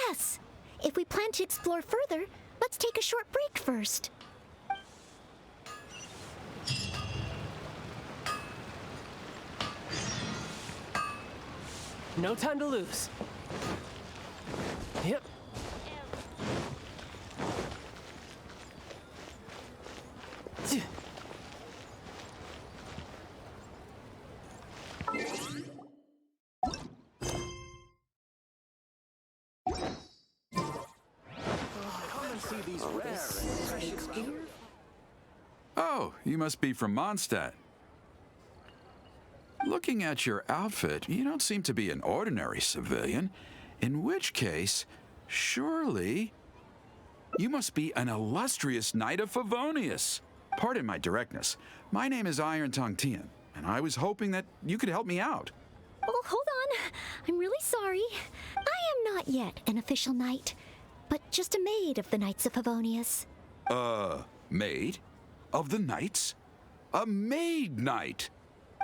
Yes. If we plan to explore further, let's take a short break first. No time to lose. Yep. Oh, you must be from Mondstadt. Looking at your outfit, you don't seem to be an ordinary civilian. In which case, surely, you must be an illustrious knight of Favonius. Pardon my directness. My name is Iron Tongue Tian, and I was hoping that you could help me out. Oh, hold on. I'm really sorry. I am not yet an official knight, but just a maid of the Knights of Favonius. Maid? Of the Knights? A maid knight?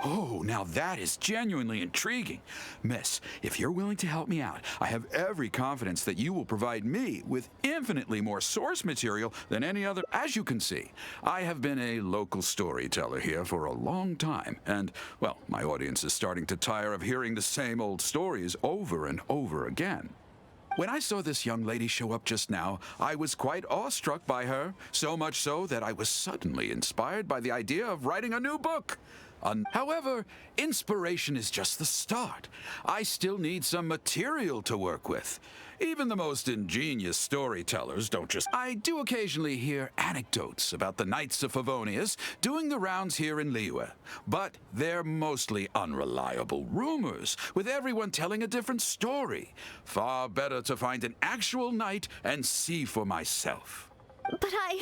Oh, now that is genuinely intriguing. Miss, if you're willing to help me out, I have every confidence that you will provide me with infinitely more source material than any other. As you can see, I have been a local storyteller here for a long time, and, well, my audience is starting to tire of hearing the same old stories over and over again. When I saw this young lady show up just now, I was quite awestruck by her, so much so that I was suddenly inspired by the idea of writing a new book. However, inspiration is just the start. I still need some material to work with. Even the most ingenious storytellers don't just... I do occasionally hear anecdotes about the Knights of Favonius doing the rounds here in Liyue, but they're mostly unreliable rumors, with everyone telling a different story. Far better to find an actual knight and see for myself. But I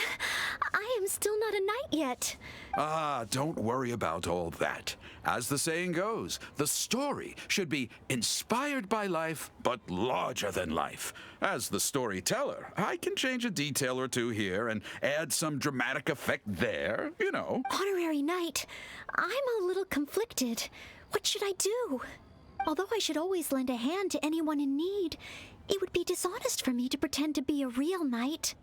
am still not a knight yet. Ah, don't worry about all that. As the saying goes, the story should be inspired by life, but larger than life. As the storyteller, I can change a detail or two here and add some dramatic effect there, you know. Honorary knight, I'm a little conflicted. What should I do? Although I should always lend a hand to anyone in need, it would be dishonest for me to pretend to be a real knight.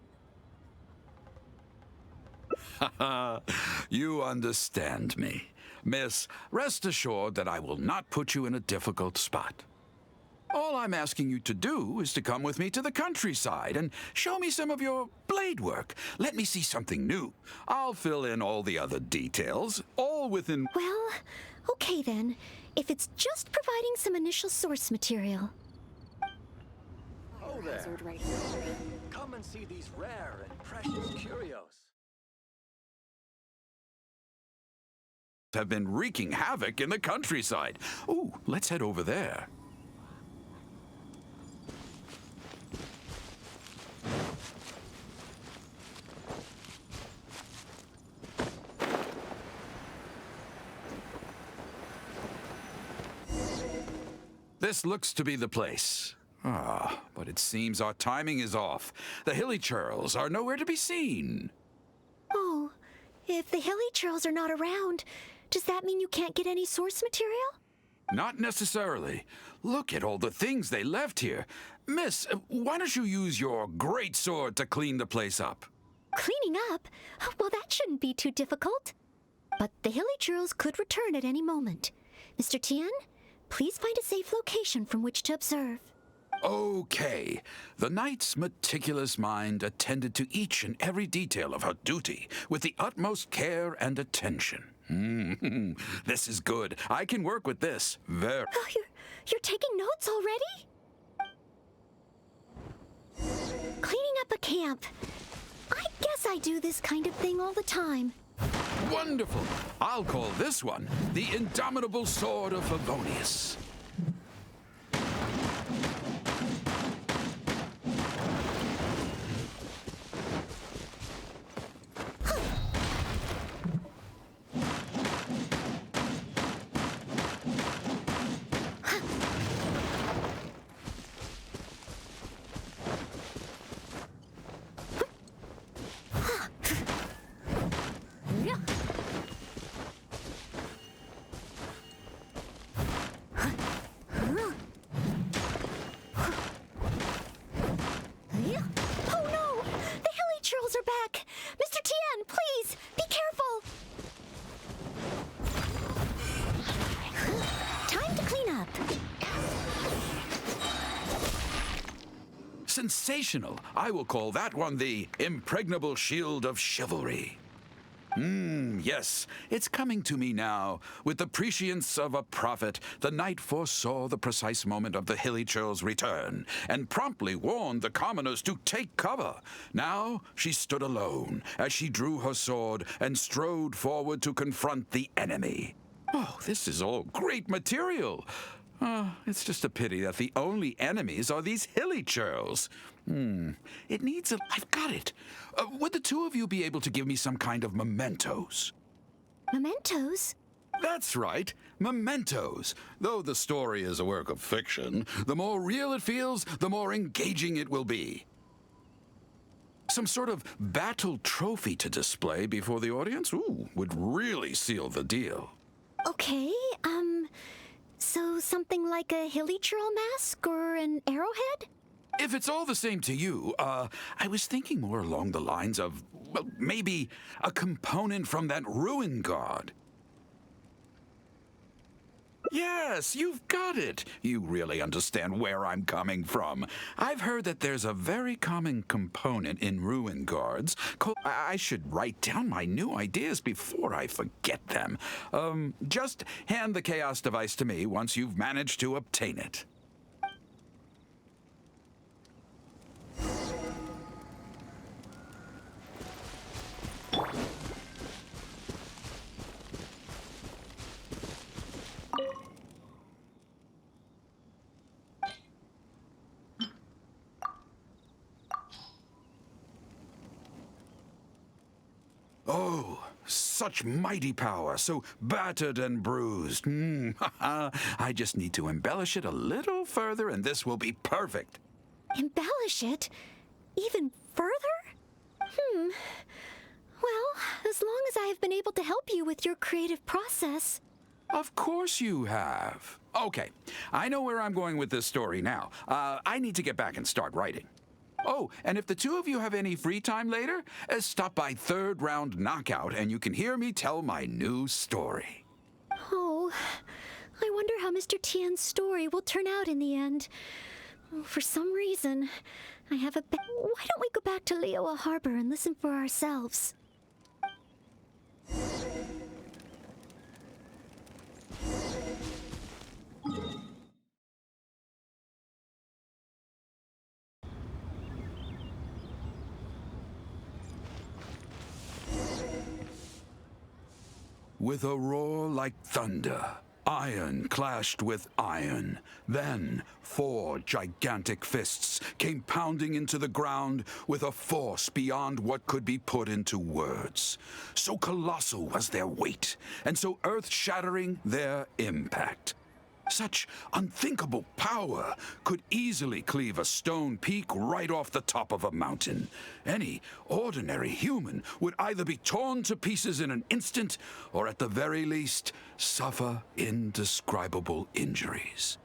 You understand me. Miss, rest assured that I will not put you in a difficult spot. All I'm asking you to do is to come with me to the countryside and show me some of your blade work. Let me see something new. I'll fill in all the other details, all within... Well, okay then, if it's just providing some initial source material. Oh there. Come and see these rare and precious curios. Have been wreaking havoc in the countryside. Ooh, let's head over there. This looks to be the place. Ah, but it seems our timing is off. The Hilichurls are nowhere to be seen. Oh, if the Hilichurls are not around, does that mean you can't get any source material? Not necessarily. Look at all the things they left here. Miss, why don't you use your great sword to clean the place up? Cleaning up? Well, that shouldn't be too difficult. But the Hilichurls could return at any moment. Mr. Tian, please find a safe location from which to observe. Okay. The knight's meticulous mind attended to each and every detail of her duty with the utmost care and attention. This is good. I can work with this. Oh, you're taking notes already? Cleaning up a camp. I guess I do this kind of thing all the time. Wonderful. I'll call this one the Indomitable Sword of Favonius. sensational. I will call that one the impregnable shield of chivalry. Yes, it's coming to me now. With the prescience of a prophet, the knight foresaw the precise moment of the Hilichurls' return, and promptly warned the commoners to take cover. Now she stood alone, as she drew her sword and strode forward to confront the enemy. Oh, this is all great material. It's just a pity that the only enemies are these Hilichurls. It needs a... I've got it. Would the two of you be able to give me some kind of mementos? Mementos? That's right, mementos. Though the story is a work of fiction, the more real it feels, the more engaging it will be. Some sort of battle trophy to display before the audience? Would really seal the deal. Okay, so something like a Hilichurl mask or an arrowhead? If it's all the same to you, I was thinking more along the lines of, well, maybe a component from that ruin guard. Yes, you've got it. You really understand where I'm coming from. I've heard that there's a very common component in ruin guards. I should write down my new ideas before I forget them. Just hand the chaos device to me once you've managed to obtain it. Oh, such mighty power, so battered and bruised. I just need to embellish it a little further and this will be perfect. Embellish it? Even further? Well, as long as I have been able to help you with your creative process. Of course you have. Okay, I know where I'm going with this story now. I need to get back and start writing. Oh, and if the two of you have any free time later, stop by Third Round Knockout and you can hear me tell my new story. Oh, I wonder how Mr. Tian's story will turn out in the end. For some reason, I have a... Why don't we go back to Liyue Harbor and listen for ourselves? With a roar like thunder, iron clashed with iron. Then 4 gigantic fists came pounding into the ground with a force beyond what could be put into words. So colossal was their weight, and so earth-shattering their impact. Such unthinkable power could easily cleave a stone peak right off the top of a mountain. Any ordinary human would either be torn to pieces in an instant, or at the very least, suffer indescribable injuries.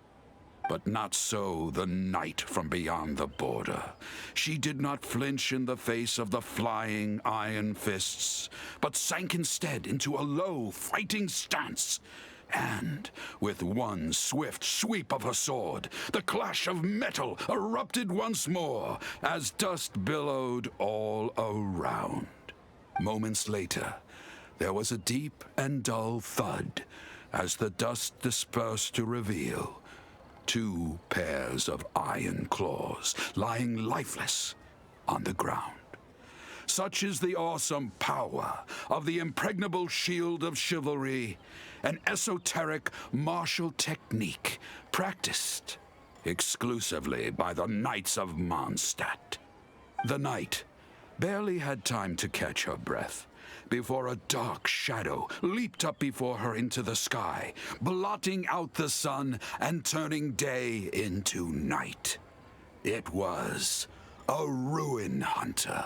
But not so the knight from beyond the border. She did not flinch in the face of the flying iron fists, but sank instead into a low, fighting stance. And, with one swift sweep of her sword, the clash of metal erupted once more as dust billowed all around. Moments later, there was a deep and dull thud as the dust dispersed to reveal 2 pairs of iron claws lying lifeless on the ground. Such is the awesome power of the impregnable shield of chivalry, an esoteric martial technique practiced exclusively by the Knights of Mondstadt. The knight barely had time to catch her breath before a dark shadow leaped up before her into the sky, blotting out the sun and turning day into night. It was a ruin hunter.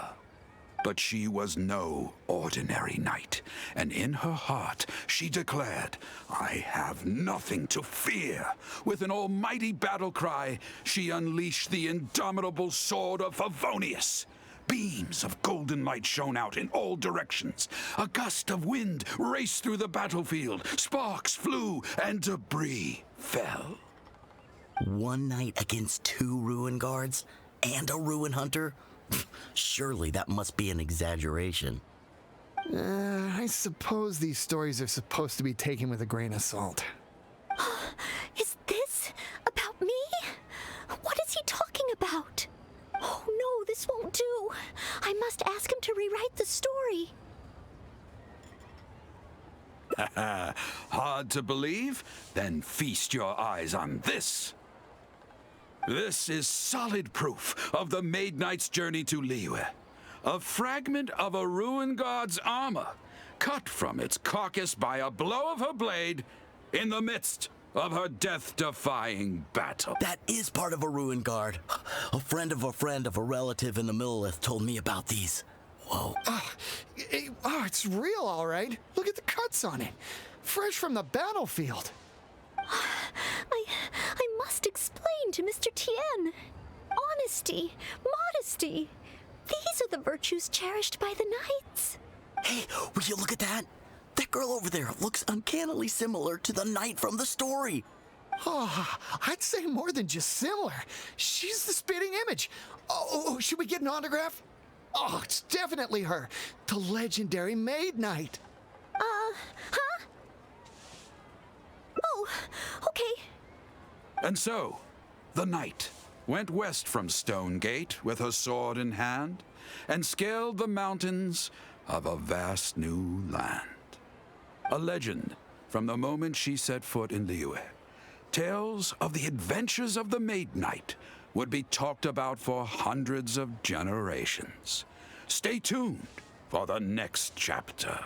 But she was no ordinary knight, and in her heart she declared, "I have nothing to fear." With an almighty battle cry, she unleashed the indomitable sword of Favonius. Beams of golden light shone out in all directions. A gust of wind raced through the battlefield. Sparks flew, and debris fell. One knight against 2 ruin guards? and a ruin hunter? Surely that must be an exaggeration. I suppose these stories are supposed to be taken with a grain of salt. Is this about me? What is he talking about? Oh no, this won't do. I must ask him to rewrite the story. Hard to believe? Then feast your eyes on this. This is solid proof of the Maid Knight's journey to Liyue. A fragment of a ruin god's armor, cut from its carcass by a blow of her blade in the midst of her death-defying battle. That is part of a ruin guard. A friend of a relative in the Millelith told me about these. Whoa. It's real, all right. Look at the cuts on it. Fresh from the battlefield. I must explain to Mr. Tian. Honesty, modesty. These are the virtues cherished by the knights. Hey, will you look at that? That girl over there looks uncannily similar to the knight from the story. Oh, I'd say more than just similar. She's the spitting image. Oh, should we get an autograph? Oh, it's definitely her. The legendary Maid Knight. Huh? Oh, okay. And so, the knight went west from Stone Gate with her sword in hand and scaled the mountains of a vast new land. A legend from the moment she set foot in Liyue. Tales of the adventures of the Maid Knight would be talked about for hundreds of generations. Stay tuned for the next chapter.